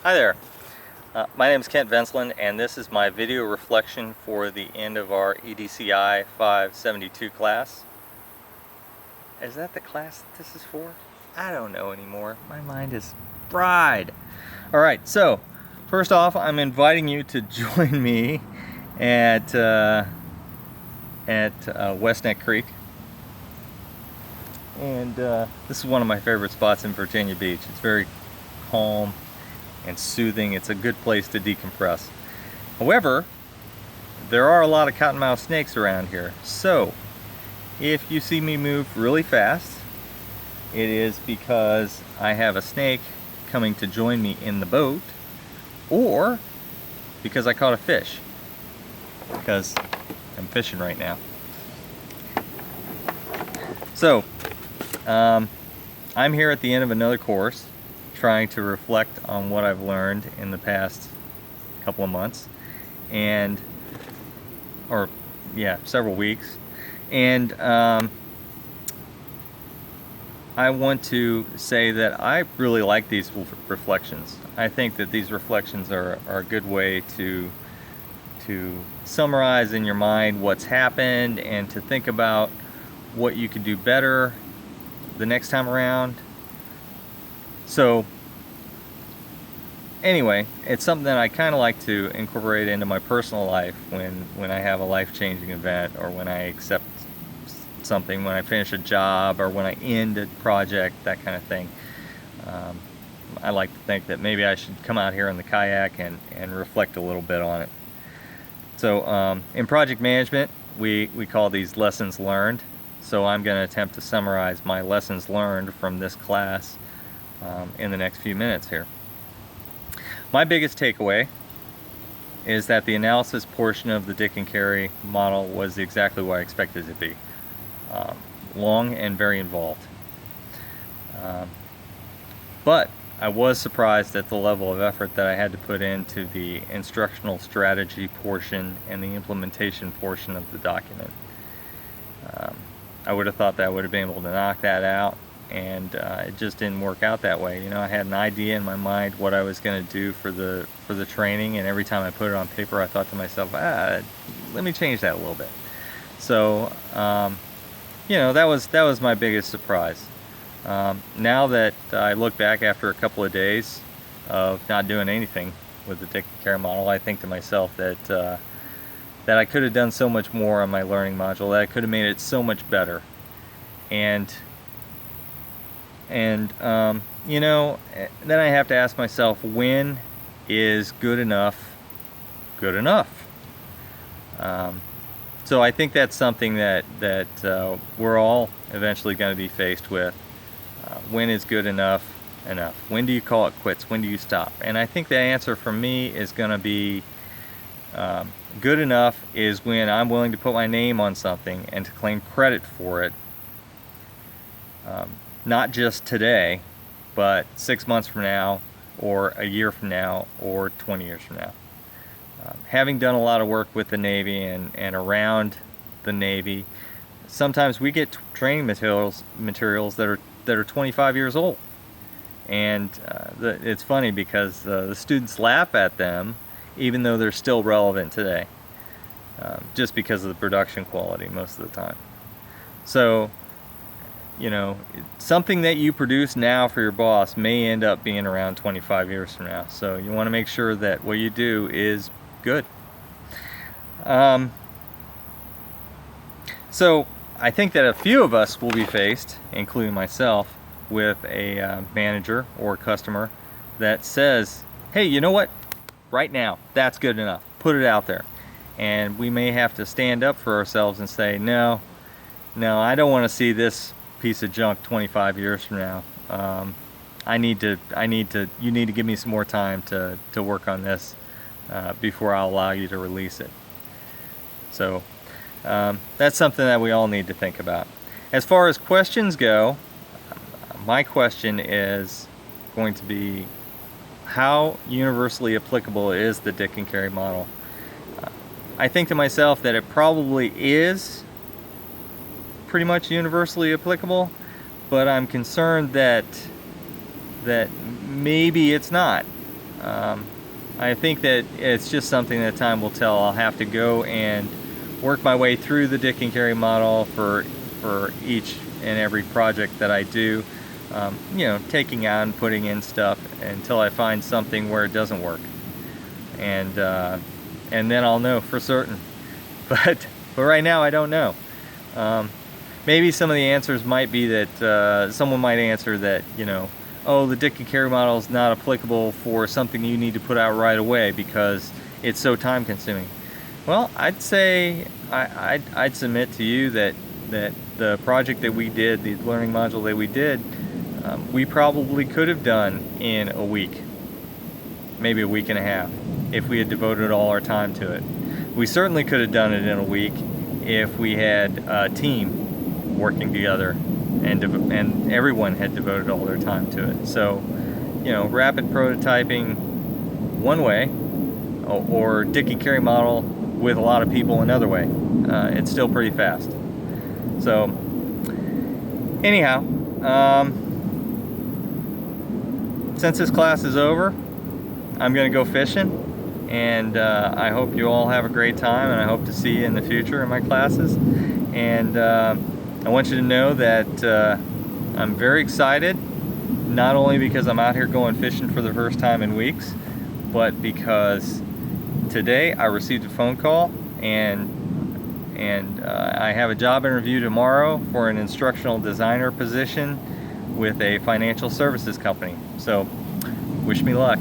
Hi there, my name is Kent Vensland, and this is my video reflection for the end of our EDCI 572 class. Is that the class that this is for? I don't know anymore. My mind is fried. Alright, so first off, I'm inviting you to join me at West Neck Creek. And this is one of my favorite spots in Virginia Beach. It's very calm and soothing. It's a good place to decompress. However, there are a lot of cottonmouth snakes around here. So if you see me move really fast, it is because I have a snake coming to join me in the boat, or because I caught a fish, because I'm fishing right now. So I'm here at the end of another course, trying to reflect on what I've learned in the past couple of months, several weeks, and I want to say that I really like these reflections. I think that these reflections are a good way to summarize in your mind what's happened and to think about what you could do better the next time around. So anyway, it's something that I kind of like to incorporate into my personal life when I have a life-changing event, or when I accept something, when I finish a job, or when I end a project, that kind of thing. I like to think that maybe I should come out here in the kayak and reflect a little bit on it. So in project management, we call these lessons learned. So I'm going to attempt to summarize my lessons learned from this class in the next few minutes here. My biggest takeaway is that the analysis portion of the Dickinson and Carey model was exactly what I expected it to be. Long and very involved. But I was surprised at the level of effort that I had to put into the instructional strategy portion and the implementation portion of the document. I would have thought that I would have been able to knock that out, and it just didn't work out that way. You know, I had an idea in my mind what I was going to do for the training, and every time I put it on paper, I thought to myself, let me change that a little bit. So you know, that was my biggest surprise. Now that I look back after a couple of days of not doing anything with the Dickinson and Carey model, I think to myself that I could have done so much more on my learning module, that I could have made it so much better. And you know, then I have to ask myself, when is good enough good enough? So I think that's something that we're all eventually going to be faced with. When is good enough enough? When do you call it quits? When do you stop? And I think the answer for me is going to be good enough is when I'm willing to put my name on something and to claim credit for it. Not just today, but 6 months from now, or a year from now, or 20 years from now. Having done a lot of work with the Navy and around the Navy, sometimes we get training materials that are 25 years old, and it's funny because the students laugh at them even though they're still relevant today, just because of the production quality most of the time. So you know, something that you produce now for your boss may end up being around 25 years from now. So you want to make sure that what you do is good. So I think that a few of us will be faced, including myself, with a manager or customer that says, hey, you know what? Right now, that's good enough. Put it out there. And we may have to stand up for ourselves and say, no, I don't want to see this piece of junk 25 years from now. You need to give me some more time to work on this before I'll allow you to release it. So that's something that we all need to think about. As far as questions go, my question is going to be, how universally applicable is the Dickinson and Carey model? I think to myself that it probably is pretty much universally applicable, but I'm concerned that maybe it's not. I think that it's just something that time will tell. I'll have to go and work my way through the Dick and Carey model for each and every project that I do, you know, taking on, putting in stuff until I find something where it doesn't work, and then I'll know for certain. But right now I don't know. Maybe some of the answers might be that someone might answer that, you know, oh, the Dick and Carey model is not applicable for something you need to put out right away because it's so time consuming. Well, I'd say I'd submit to you that the project that we did, the learning module that we did, we probably could have done in a week, maybe a week and a half, if we had devoted all our time to it. We certainly could have done it in a week if we had a team working together and everyone had devoted all their time to it. So, you know, rapid prototyping one way, or Dick and Carey model with a lot of people another way. It's still pretty fast. So, anyhow, since this class is over, I'm going to go fishing, and I hope you all have a great time, and I hope to see you in the future in my classes. And I want you to know that I'm very excited, not only because I'm out here going fishing for the first time in weeks, but because today I received a phone call, and I have a job interview tomorrow for an instructional designer position with a financial services company. So wish me luck.